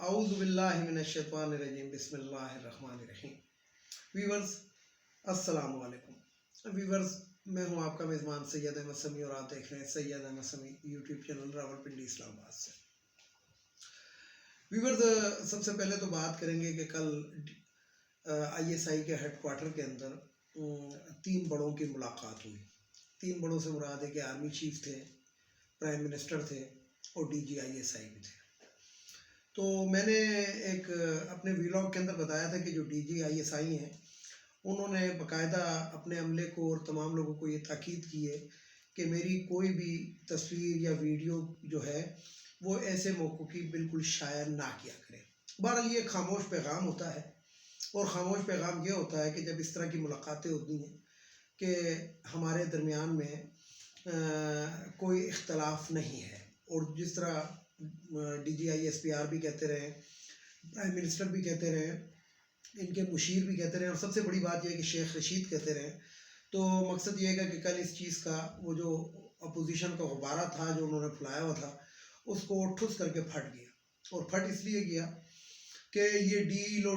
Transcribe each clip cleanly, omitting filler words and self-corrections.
اعوذ باللہ من الشیطان الرجیم بسم اللہ الرحمن الرحیم۔ ویورز السلام علیکم۔ ویورز میں ہوں آپ کا میزبان سید احمد سمیع اور آپ دیکھ رہے ہیں سید احمد سمیع یوٹیوب چینل راولپنڈی اسلام آباد سے۔ ویورز سب سے پہلے تو بات کریں گے کہ کل ISI کے ہیڈ کوارٹر کے اندر 3 بڑوں کی ملاقات ہوئی۔ 3 بڑوں سے مراد ہے کہ آرمی چیف تھے، پرائم منسٹر تھے اور DG ISI بھی تھے۔ تو میں نے ایک اپنے ویلاگ کے اندر بتایا تھا کہ جو DG ISI ہیں انہوں نے باقاعدہ اپنے عملے کو اور تمام لوگوں کو یہ تاکید کی ہے کہ میری کوئی بھی تصویر یا ویڈیو جو ہے وہ ایسے موقعوں کی بالکل شائع نہ کیا کرے۔ بہرحال یہ خاموش پیغام ہوتا ہے، اور خاموش پیغام یہ ہوتا ہے کہ جب اس طرح کی ملاقاتیں ہوتی ہیں کہ ہمارے درمیان میں کوئی اختلاف نہیں ہے، اور جس طرح DG ISPR بھی کہتے رہے، پرائم منسٹر بھی کہتے رہے، ان کے مشیر بھی کہتے رہے، اور سب سے بڑی بات یہ ہے کہ شیخ رشید کہتے رہے، تو مقصد یہ ہے کہ کل اس چیز کا وہ جو اپوزیشن کا غبارہ تھا جو انہوں نے پھیلایا ہوا تھا اس کو ٹھس کر کے پھٹ گیا، اور پھٹ اس لیے گیا کہ یہ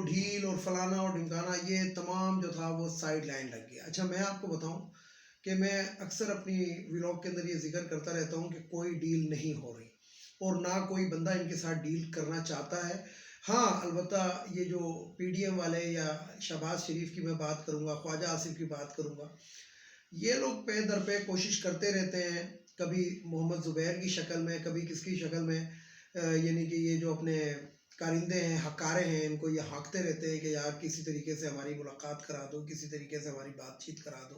ڈیل اور فلانا اور ڈمکانا یہ تمام جو تھا وہ سائیڈ لائن لگ گیا۔ اچھا، میں آپ کو بتاؤں کہ میں اکثر اپنی ویلاگ کے اندر یہ ذکر کرتا رہتا ہوں کہ کوئی ڈیل نہیں ہو رہی اور نہ کوئی بندہ ان کے ساتھ ڈیل کرنا چاہتا ہے۔ ہاں، البتہ یہ جو PDM والے یا شہباز شریف کی میں بات کروں گا، خواجہ آصف کی بات کروں گا، یہ لوگ پے در پہ کوشش کرتے رہتے ہیں، کبھی محمد زبیر کی شکل میں، کبھی کس کی شکل میں، یعنی کہ یہ جو اپنے کارندے ہیں، حکارے ہیں، ان کو یہ ہانکتے رہتے ہیں کہ یار کسی طریقے سے ہماری ملاقات کرا دو، کسی طریقے سے ہماری بات چیت کرا دو،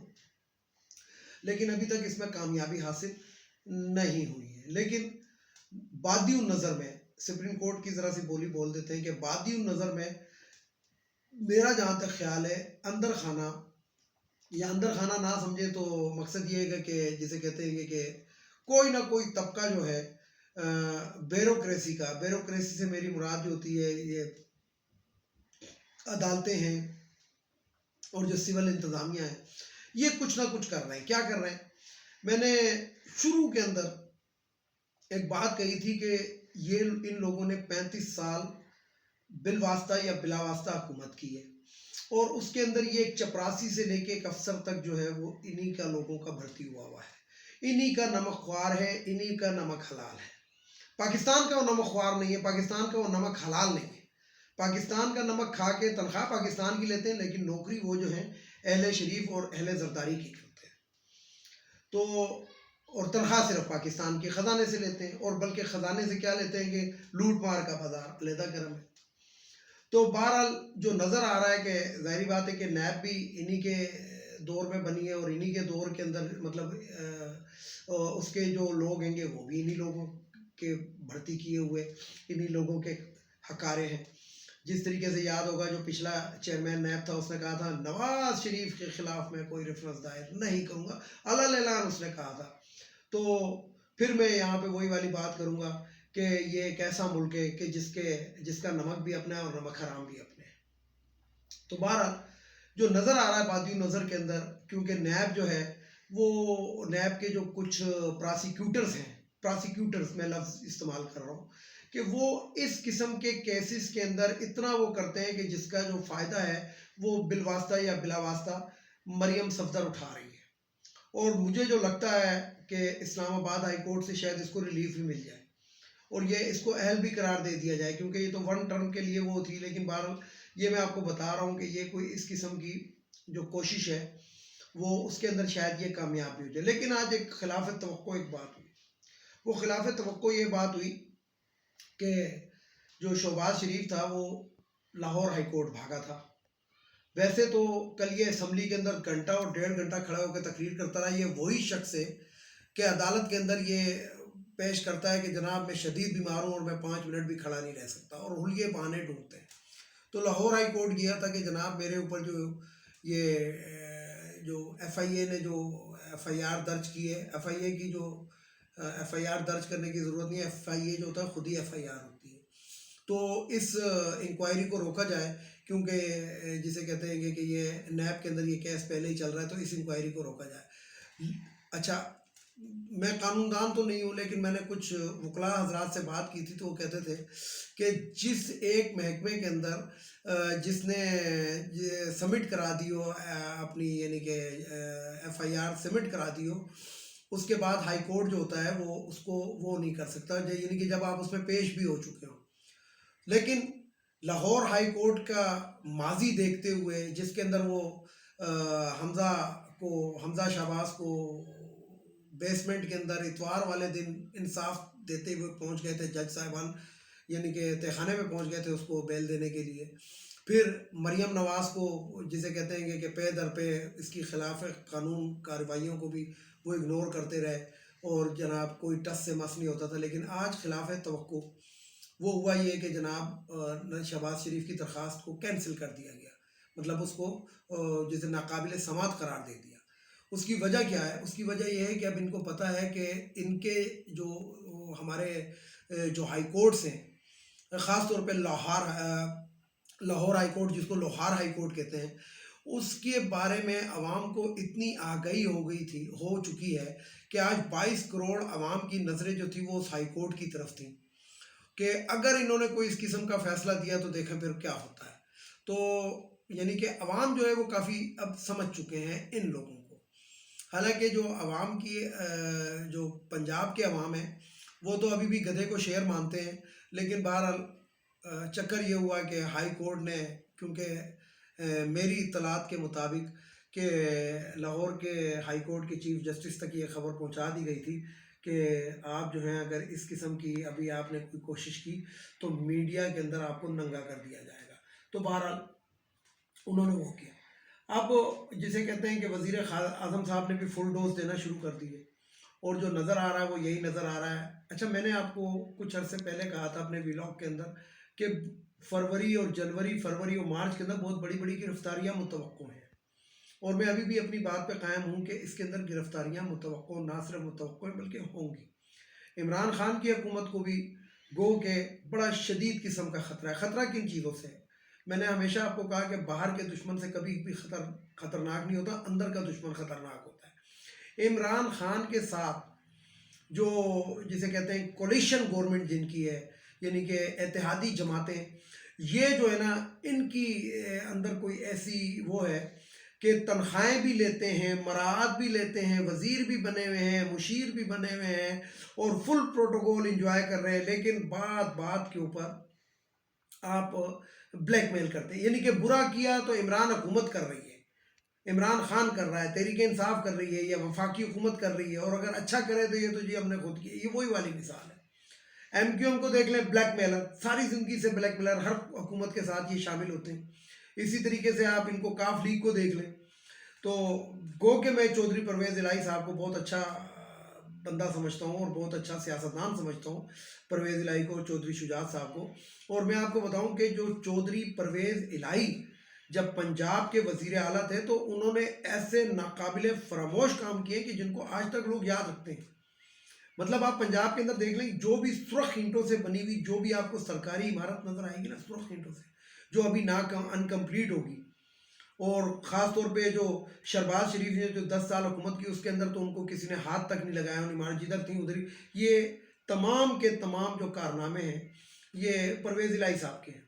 لیکن ابھی تک اس میں کامیابی حاصل نہیں ہوئی ہے۔ لیکن بادی النظر میں سپریم کورٹ کی ذرا سی بولی بول دیتے ہیں کہ بادی النظر میں میرا جہاں تک خیال ہے اندر خانہ یا اندر خانہ نہ سمجھے تو مقصد یہ ہے کہ جسے کہتے ہیں کہ کوئی نہ کوئی طبقہ جو ہے بیوروکریسی سے میری مراد جو ہوتی ہے یہ عدالتیں ہیں اور جو سول انتظامیہ ہے، یہ کچھ نہ کچھ کر رہے ہیں۔ کیا کر رہے ہیں؟ میں نے شروع کے اندر ایک بات کہی تھی کہ یہ ان لوگوں نے 35 سال بالواسطہ یا بلا واسطہ حکومت کی ہے، اور اس کے اندر یہ ایک چپراسی سے لے کے ایک افسر تک جو ہے وہ انہی کا لوگوں کا بھرتی ہوا ہے، انہی کا نمک خوار ہے، انہی کا نمک حلال ہے۔ پاکستان کا وہ نمک خوار نہیں ہے، پاکستان کا وہ نمک حلال نہیں ہے۔ پاکستان کا نمک کھا کے تنخواہ پاکستان کی لیتے ہیں، لیکن نوکری وہ جو ہیں اہل شریف اور اہل زرداری کی کرتے ہیں، تو اور تنخواہ صرف پاکستان کے خزانے سے لیتے ہیں، اور بلکہ خزانے سے کیا لیتے ہیں کہ لوٹ مار کا بازار علیحدہ کرم ہے۔ تو بہرحال جو نظر آ رہا ہے کہ ظاہری بات ہے کہ نیب بھی انہی کے دور میں بنی ہے، اور انہی کے دور کے اندر مطلب اس کے جو لوگ ہیں گے وہ بھی انہی لوگوں کے بھرتی کیے ہوئے انہی لوگوں کے حکارے ہیں۔ جس طریقے سے یاد ہوگا جو پچھلا چیئرمین نیب تھا اس نے کہا تھا نواز شریف کے خلاف میں کوئی ریفرنس دائر نہیں کروں گا، اعلان اس نے کہا تھا۔ تو پھر میں یہاں پہ وہی والی بات کروں گا کہ یہ ایک ایسا ملک ہے کہ جس کا نمک بھی اپنا ہے اور نمک حرام بھی اپنے ہے۔ تو بہرحال جو نظر آ رہا ہے بادی نظر کے اندر، کیونکہ نیب جو ہے وہ نیب کے جو کچھ پراسیکیوٹرز ہیں، پراسیکیوٹرز میں لفظ استعمال کر رہا ہوں، کہ وہ اس قسم کے کیسز کے اندر اتنا وہ کرتے ہیں کہ جس کا جو فائدہ ہے وہ بالواسطہ یا بلا واسطہ مریم صفدر اٹھا رہی ہے، اور مجھے جو لگتا ہے کہ اسلام آباد ہائی کورٹ سے شاید اس کو ریلیف بھی مل جائے اور یہ اس کو اہل بھی قرار دے دیا جائے، کیونکہ یہ تو 1 ٹرم کے لیے وہ تھی، لیکن بہرحال یہ میں آپ کو بتا رہا ہوں کہ یہ کوئی اس قسم کی جو کوشش ہے وہ اس کے اندر شاید یہ کامیاب بھی ہو جائے۔ لیکن آج ایک خلاف توقع ایک بات ہوئی، وہ خلاف توقع یہ بات ہوئی کہ جو شہباز شریف تھا وہ لاہور ہائی کورٹ بھاگا تھا۔ ویسے تو کل یہ اسمبلی کے اندر گھنٹہ اور 1.5 گھنٹہ کھڑا ہو کے تقریر کرتا رہا، یہ وہی شخص ہے کہ عدالت کے اندر یہ پیش کرتا ہے کہ جناب میں شدید بیمار ہوں اور میں 5 منٹ بھی کھڑا نہیں رہ سکتا، اور حلیے بہانے ڈھونڈتے ہیں۔ تو لاہور ہائی کورٹ گیا تھا کہ جناب میرے اوپر جو FIA نے جو FIR درج کی ہے، FIA کی جو FIR درج کرنے کی ضرورت نہیں ہے، FIA جو ہوتا ہے خود ہی FIR ہوتی ہے، تو اس انکوائری کو روکا جائے، کیونکہ جسے کہتے ہیں کہ یہ نیب کے اندر یہ کیس پہلے ہی چل رہا ہے، تو اس انکوائری کو روکا جائے۔ اچھا، میں قانون دان تو نہیں ہوں، لیکن میں نے کچھ وکلاء حضرات سے بات کی تھی تو وہ کہتے تھے کہ جس ایک محکمے کے اندر جس نے سبمٹ کرا دی ہو اپنی یعنی کہ ایف آئی آر سبمٹ کرا دی ہو، اس کے بعد ہائی کورٹ جو ہوتا ہے وہ اس کو وہ نہیں کر سکتا، یعنی کہ جب آپ اس میں پیش بھی ہو چکے ہو. لیکن لاہور ہائی کورٹ کا ماضی دیکھتے ہوئے، جس کے اندر وہ حمزہ شہباز کو بیسمنٹ کے اندر اتوار والے دن انصاف دیتے ہوئے پہنچ گئے تھے جج صاحبان، یعنی کہ تہہ خانے میں پہنچ گئے تھے اس کو بیل دینے کے لیے. پھر مریم نواز کو جسے کہتے ہیں کہ پے در پہ اس کی خلاف قانون کارروائیوں کو بھی وہ اگنور کرتے رہے اور جناب کوئی ٹس سے مس نہیں ہوتا تھا. لیکن آج خلاف توقع وہ ہوا یہ کہ جناب شہباز شریف کی درخواست کو کینسل کر دیا گیا، مطلب اس کو جسے ناقابل سماعت قرار دے دیا. اس کی وجہ کیا ہے؟ اس کی وجہ یہ ہے کہ اب ان کو پتہ ہے کہ ان کے جو ہمارے جو ہائی کورٹس ہیں، خاص طور پہ لاہور ہائی کورٹ، جس کو لوہار ہائی کورٹ کہتے ہیں، اس کے بارے میں عوام کو اتنی آگہی ہو چکی ہے کہ آج 22 کروڑ عوام کی نظریں جو تھی وہ اس ہائی کورٹ کی طرف تھیں کہ اگر انہوں نے کوئی اس قسم کا فیصلہ دیا تو دیکھیں پھر کیا ہوتا ہے. تو یعنی کہ عوام جو ہے وہ کافی اب سمجھ چکے ہیں ان لوگوں کو. حالانکہ جو عوام کی جو پنجاب کے عوام ہیں وہ تو ابھی بھی گدھے کو شیر مانتے ہیں. لیکن بہرحال چکر یہ ہوا کہ ہائی کورٹ نے، کیونکہ میری اطلاعات کے مطابق کہ لاہور کے ہائی کورٹ کے چیف جسٹس تک یہ خبر پہنچا دی گئی تھی کہ آپ جو ہیں اگر اس قسم کی ابھی آپ نے کوئی کوشش کی تو میڈیا کے اندر آپ کو ننگا کر دیا جائے گا. تو بہرحال انہوں نے وہ کیا. اب جسے کہتے ہیں کہ وزیر اعظم صاحب نے بھی فل ڈوز دینا شروع کر دی ہے، اور جو نظر آ رہا ہے وہ یہی نظر آ رہا ہے. اچھا، میں نے آپ کو کچھ عرصے پہلے کہا تھا اپنے ویلاگ کے اندر کہ فروری اور مارچ کے اندر بہت بڑی بڑی گرفتاریاں متوقع ہیں، اور میں ابھی بھی اپنی بات پہ قائم ہوں کہ اس کے اندر گرفتاریاں متوقع، نہ صرف متوقع ہیں بلکہ ہوں گی. عمران خان کی حکومت کو بھی گو کہ بڑا شدید قسم کا خطرہ ہے. خطرہ کن چیزوں سے ہے؟ میں نے ہمیشہ آپ کو کہا کہ باہر کے دشمن سے کبھی بھی خطرناک نہیں ہوتا، اندر کا دشمن خطرناک ہوتا ہے. عمران خان کے ساتھ جو جسے کہتے ہیں کولیشن گورنمنٹ جن کی ہے، یعنی کہ اتحادی جماعتیں، یہ جو ہے نا ان کی اندر کوئی ایسی وہ ہے کہ تنخواہیں بھی لیتے ہیں، مراعات بھی لیتے ہیں، وزیر بھی بنے ہوئے ہیں، مشیر بھی بنے ہوئے ہیں، اور فل پروٹوکول انجوائے کر رہے ہیں. لیکن بات کے اوپر آپ بلیک میل کرتے ہیں. یعنی کہ برا کیا تو عمران حکومت کر رہی ہے، عمران خان کر رہا ہے، تحریک انصاف کر رہی ہے، یا وفاقی حکومت کر رہی ہے، اور اگر اچھا کرے تو یہ تو جی ہم نے خود کیا. یہ وہی والی مثال ہے. ایم کیو ایم کو دیکھ لیں، بلیک میلر، ساری زندگی سے بلیک میلر، ہر حکومت کے ساتھ یہ شامل ہوتے ہیں. اسی طریقے سے آپ ان کو کاف لیگ کو دیکھ لیں. تو گو کہ میں چودھری پرویز الہی صاحب کو بہت اچھا بندہ سمجھتا ہوں اور بہت اچھا سیاستدان سمجھتا ہوں، پرویز الہی کو، چودھری شجاعت صاحب کو. اور میں آپ کو بتاؤں کہ جو چودھری پرویز الہی جب پنجاب کے وزیر اعلیٰ تھے تو انہوں نے ایسے ناقابل فراموش کام کیے کہ جن کو آج تک لوگ یاد رکھتے ہیں. مطلب آپ پنجاب کے اندر دیکھ لیں، جو بھی سرخ اینٹوں سے بنی ہوئی جو بھی آپ کو سرکاری عمارت نظر آئے گی نا سرخ اینٹوں سے، جو ابھی انکمپلیٹ ہوگی، اور خاص طور پہ جو شہباز شریف نے جو 10 سال حکومت کی اس کے اندر تو ان کو کسی نے ہاتھ تک نہیں لگایا، ان عمارت جدھر تھیں ادھر ہی. یہ تمام کے تمام جو کارنامے ہیں یہ پرویز الہی صاحب کے ہیں.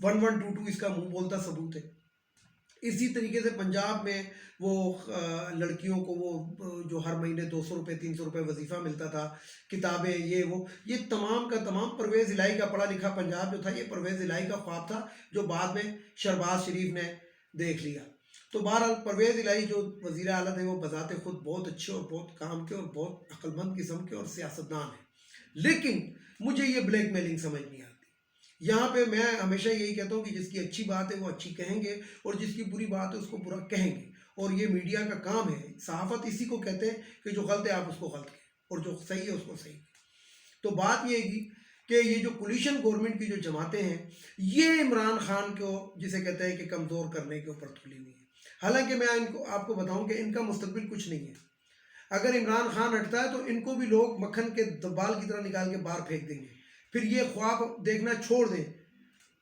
1122 اس کا منہ بولتا ثبوت ہے. اسی طریقے سے پنجاب میں وہ لڑکیوں کو وہ جو ہر مہینے 200 روپے 300 روپے وظیفہ ملتا تھا، کتابیں، یہ تمام کا تمام پرویز الہی کا پڑھا لکھا پنجاب جو تھا یہ پرویز الہی کا خواب تھا، جو بعد میں شہباز شریف نے دیکھ لیا. تو بہرحال پرویز الہی جو وزیر اعلیٰ تھے وہ بذات خود بہت اچھے اور بہت کام کے اور بہت عقل مند قسم کے اور سیاستدان ہیں. لیکن مجھے یہ بلیک میلنگ سمجھ نہیں آتی. یہاں پہ میں ہمیشہ یہی کہتا ہوں کہ جس کی اچھی بات ہے وہ اچھی کہیں گے، اور جس کی بری بات ہے اس کو برا کہیں گے. اور یہ میڈیا کا کام ہے. صحافت اسی کو کہتے ہیں کہ جو غلط ہے آپ اس کو غلط کہیں اور جو صحیح ہے اس کو صحیح کہیں. تو بات یہ ہے کہ یہ جو کولیشن گورنمنٹ کی جو جماعتیں ہیں یہ عمران خان کو جسے کہتے ہیں کہ کمزور کرنے کے اوپر تلی ہوئی ہیں. حالانکہ میں آپ کو بتاؤں کہ ان کا مستقبل کچھ نہیں ہے. اگر عمران خان ہٹتا ہے تو ان کو بھی لوگ مکھن کے بال کی طرح نکال کے باہر پھینک دیں گے. پھر یہ خواب دیکھنا چھوڑ دیں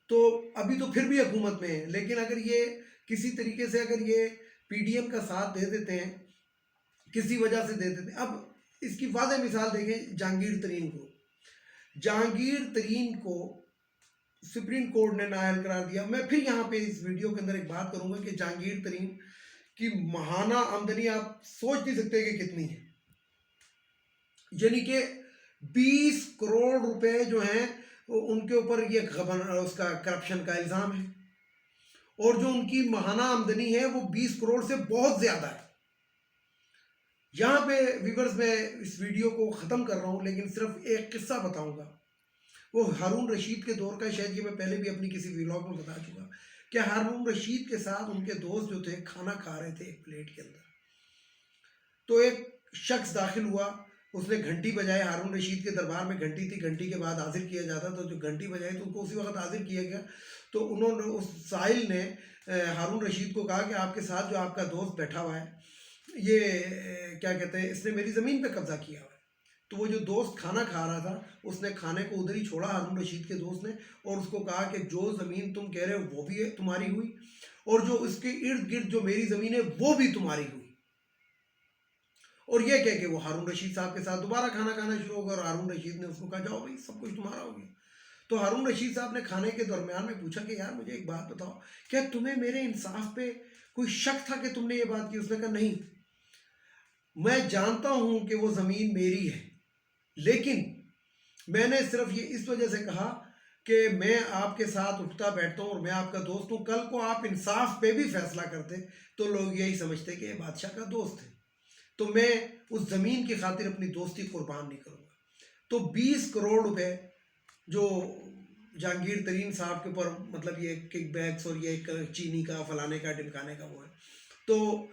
تو ابھی تو پھر بھی حکومت میں ہے. لیکن اگر یہ کسی طریقے سے اگر یہ پی ڈی ایم کا ساتھ دے دیتے ہیں، کسی وجہ سے دے دیتے ہیں، اب اس کی واضح مثال دیکھیں جہانگیر ترین کو. جہانگیر ترین کو سپریم کورٹ نے نااہل قرار دیا. میں پھر یہاں پہ اس ویڈیو کے اندر ایک بات کروں گا کہ جہانگیر ترین کی ماہانہ آمدنی آپ سوچ نہیں سکتے کہ کتنی ہے. یعنی کہ 20 کروڑ روپے جو ہیں ان کے اوپر یہ اس کا کرپشن کا الزام ہے، اور جو ان کی ماہانہ آمدنی ہے وہ 20 کروڑ سے بہت زیادہ ہے. یہاں پہ ویورز میں اس ویڈیو کو ختم کر رہا ہوں، لیکن صرف ایک قصہ بتاؤں گا. وہ ہارون رشید کے دور کا، شاید یہ میں پہلے بھی اپنی کسی ویلاگ میں بتا چکا کہ ہارون رشید کے ساتھ ان کے دوست جو تھے کھانا کھا رہے تھے ایک پلیٹ کے اندر. تو ایک شخص داخل ہوا، اس نے گھنٹی بجائے. ہارون رشید کے دربار میں گھنٹی تھی، گھنٹی کے بعد حاضر کیا جاتا. تو جو گھنٹی بجائی تو ان کو اسی وقت حاضر کیا گیا. تو انہوں نے، اس سائل نے ہارون رشید کو کہا کہ آپ کے ساتھ جو آپ کا دوست بیٹھا ہوا ہے، یہ کیا کہتے ہیں، اس نے میری زمین پہ قبضہ کیا ہوا ہے. تو وہ جو دوست کھانا کھا رہا تھا، اس نے کھانے کو ادھر ہی چھوڑا ہارون رشید کے دوست نے، اور اس کو کہا کہ جو زمین تم کہہ رہے ہو وہ بھی تمہاری ہوئی، اور جو اس کے ارد گرد جو میری زمین ہے وہ بھی تمہاری ہوئی. اور یہ کہہ کہ وہ ہارون رشید صاحب کے ساتھ دوبارہ کھانا کھانا شروع ہو گیا، اور ہارون رشید نے اس کو کہا جاؤ بھائی سب کچھ تمہارا ہو گیا. تو ہارون رشید صاحب نے کھانے کے درمیان میں پوچھا کہ یار مجھے ایک بات بتاؤ، کیا تمہیں میرے انصاف پہ کوئی شک تھا کہ تم نے یہ بات کی؟ اس نے کہا نہیں، میں جانتا ہوں کہ وہ زمین میری ہے، لیکن میں نے صرف یہ اس وجہ سے کہا کہ میں آپ کے ساتھ اٹھتا بیٹھتا ہوں اور میں آپ کا دوست ہوں. کل کو آپ انصاف پہ بھی فیصلہ کرتے تو لوگ یہی سمجھتے کہ یہ بادشاہ کا دوست ہے، تو میں اس زمین کی خاطر اپنی دوستی قربان نہیں کروں گا. تو 20 کروڑ روپے جو جہانگیر ترین صاحب کے اوپر، مطلب یہ کک بیکس اور یہ چینی کا فلانے کا ڈمکانے کا وہ ہے، تو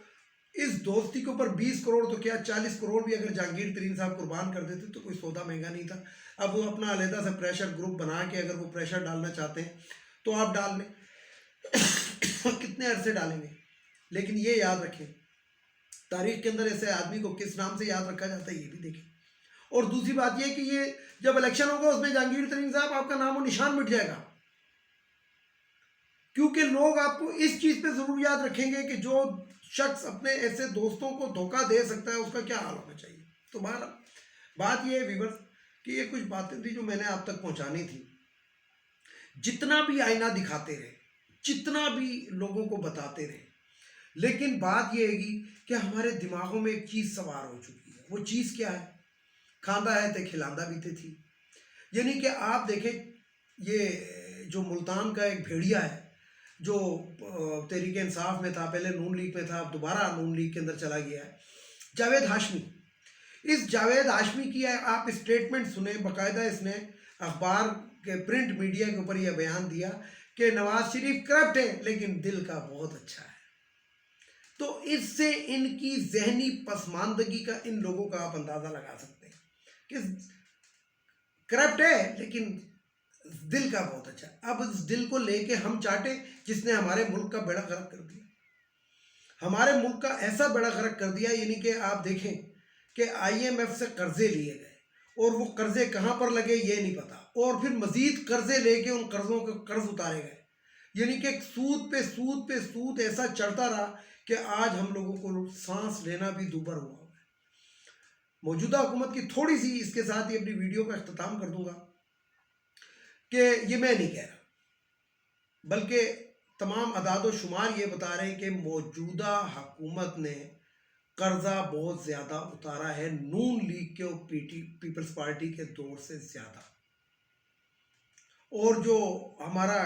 اس دوستی کے اوپر 20 کروڑ تو کیا 40 کروڑ بھی اگر جہانگیر ترین صاحب قربان کر دیتے تو کوئی سودا مہنگا نہیں تھا. اب وہ اپنا علیحدہ سے پریشر گروپ بنا کے اگر وہ پریشر ڈالنا چاہتے ہیں تو آپ ڈال لیں، کتنے عرصے ڈالیں گے. لیکن یہ یاد رکھیں، تاریخ کے اندر ایسے آدمی کو کس نام سے یاد رکھا جاتا ہے یہ بھی دیکھیں. اور دوسری بات یہ کہ یہ جب الیکشن ہوگا اس میں جہانگیر ترین صاحب آپ کا نام و نشان مٹ جائے گا، کیونکہ لوگ آپ کو اس چیز پہ ضرور یاد رکھیں گے کہ جو شخص اپنے ایسے دوستوں کو دھوکہ دے سکتا ہے اس کا کیا حال ہونا چاہیے. تو بہرحال بات یہ ہے ویورز کہ یہ کچھ باتیں تھی جو میں نے آپ تک پہنچانی تھی. جتنا بھی آئینہ دکھاتے رہے، جتنا بھی لوگوں کو بتاتے رہے، لیکن بات یہ ہے کہ ہمارے دماغوں میں ایک چیز سوار ہو چکی ہے. وہ چیز کیا ہے؟ کھاندہ ہے تے کھلاندہ بھی تے تھی. یعنی کہ آپ دیکھیں، یہ جو ملتان کا ایک بھیڑیا ہے جو تحریک انصاف میں تھا، پہلے نون لیگ میں تھا، اب دوبارہ نون لیگ کے اندر چلا گیا ہے، جاوید ہاشمی. اس جاوید ہاشمی کی آپ اسٹیٹمنٹ سنیں، باقاعدہ اس نے اخبار کے پرنٹ میڈیا کے اوپر یہ بیان دیا کہ نواز شریف کرپٹ ہے لیکن دل کا بہت اچھا ہے. تو اس سے ان کی ذہنی پسماندگی کا ان لوگوں کا آپ اندازہ لگا سکتے ہیں کہ کرپٹ ہے لیکن دل کا بہت اچھا ہے. اب اس دل کو لے کے ہم چاٹے جس نے ہمارے ملک کا بیڑا غرق کر دیا، ہمارے ملک کا ایسا بیڑا غرق کر دیا. یعنی کہ آپ دیکھیں کہ IMF سے قرضے لیے گئے اور وہ قرضے کہاں پر لگے یہ نہیں پتا، اور پھر مزید قرضے لے کے ان قرضوں کے قرض اتارے گئے. یعنی کہ سود پہ سود پہ سود ایسا چڑھتا رہا کہ آج ہم لوگوں کو سانس لینا بھی دوبر ہوا ہے. موجودہ حکومت کی تھوڑی سی اس کے ساتھ ہی اپنی ویڈیو کا اختتام کر دوں گا کہ یہ میں نہیں کہہ رہا، بلکہ تمام اعداد و شمار یہ بتا رہے ہیں کہ موجودہ حکومت نے قرضہ بہت زیادہ اتارا ہے، نون لیگ کے اور پیپلز پارٹی کے دور سے زیادہ. اور جو ہمارا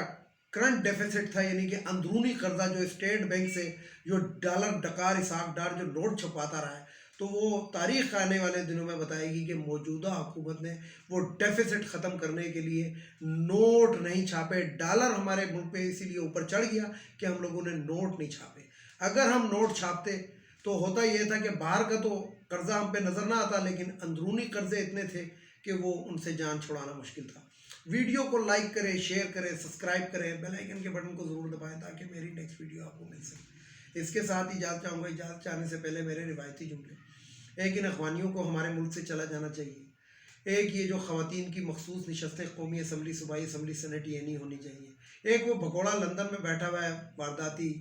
کرنٹ ڈیفیسٹ تھا، یعنی کہ اندرونی قرضہ جو اسٹیٹ بینک سے جو ڈالر ڈکار اسحاق ڈار جو نوٹ چھپاتا رہا ہے، تو وہ تاریخ آنے والے دنوں میں بتائے گی کہ موجودہ حکومت نے وہ ڈیفیسٹ ختم کرنے کے لیے نوٹ نہیں چھاپے. ڈالر ہمارے ملک پہ اسی لیے اوپر چڑھ گیا کہ ہم لوگوں نے نوٹ نہیں چھاپے. اگر ہم نوٹ چھاپتے تو ہوتا یہ تھا کہ باہر کا تو قرضہ ہم پہ نظر نہ آتا، لیکن اندرونی قرضے اتنے تھے کہ وہ ان سے جان چھڑانا مشکل تھا. ویڈیو کو لائک کریں، شیئر کریں، سبسکرائب کریں، بیل آئیکن کے بٹن کو ضرور دبائیں تاکہ میری نیکسٹ ویڈیو آپ کو مل سکے. اس کے ساتھ اجازت چاہوں گا. اجازت چاہنے سے پہلے میرے روایتی جملے: ایک، ان اخوانیوں کو ہمارے ملک سے چلا جانا چاہیے. ایک، یہ جو خواتین کی مخصوص نشستیں قومی اسمبلی، صوبائی اسمبلی، سینٹ یہ نہیں ہونی چاہیے. ایک، وہ بھگوڑا لندن میں بیٹھا ہوا ہے وارداتی،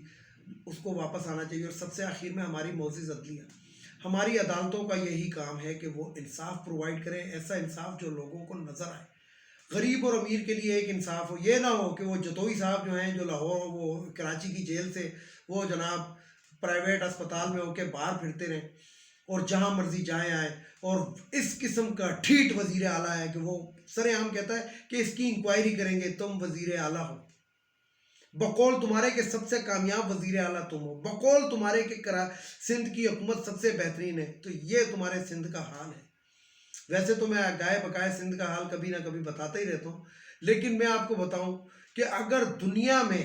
اس کو واپس آنا چاہیے. اور سب سے آخر میں ہماری معزز عدلیہ، ہماری عدالتوں کا یہی کام ہے کہ وہ انصاف پرووائڈ کریں، ایسا انصاف جو لوگوں کو نظر آئے، غریب اور امیر کے لیے ایک انصاف ہو. یہ نہ ہو کہ وہ جتوئی صاحب جو ہیں جو لاہور وہ کراچی کی جیل سے وہ جناب پرائیویٹ اسپتال میں ہو کے باہر پھرتے رہیں اور جہاں مرضی جائیں آئیں. اور اس قسم کا ٹھیٹ وزیر اعلیٰ ہے کہ وہ سر عام کہتا ہے کہ اس کی انکوائری کریں گے، تم وزیر اعلیٰ ہو، بقول تمہارے کہ سب سے کامیاب وزیر اعلیٰ تم ہو، بقول تمہارے کہ سندھ کی حکومت سب سے بہترین ہے. تو یہ تمہارے سندھ کا حال ہے. ویسے تو میں گائے بقائے سندھ کا حال کبھی نہ کبھی بتاتا ہی رہتا ہوں، لیکن میں آپ کو بتاؤں کہ اگر دنیا میں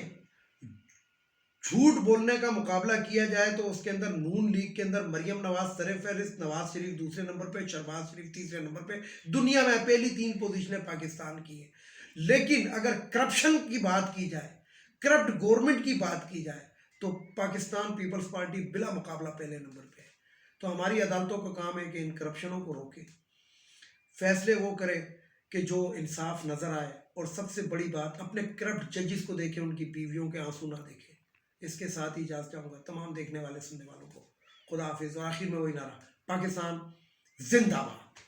جھوٹ بولنے کا مقابلہ کیا جائے تو اس کے اندر نون لیگ کے اندر مریم نواز سرفہرست، نواز شریف دوسرے نمبر پہ، شہباز شریف تیسرے نمبر پہ. دنیا میں پہلی 3 پوزیشنیں پاکستان کی ہیں. لیکن اگر کرپشن کی بات کی جائے، کرپٹ گورنمنٹ کی بات کی جائے، تو پاکستان پیپلز پارٹی بلا مقابلہ پہلے نمبر پہ ہے. تو ہماری عدالتوں کا کام ہے کہ ان کرپشنوں کو روکے، فیصلے وہ کرے کہ جو انصاف نظر آئے. اور سب سے بڑی بات، اپنے کرپٹ ججز کو دیکھیں، ان کی بیویوں کے آنسو نہ دیکھیں. اس کے ساتھ ہی اجازت چاہوں گا تمام دیکھنے والے سننے والوں کو. خدا حافظ. اور آخر میں وہی نعرہ، پاکستان زندہ باد.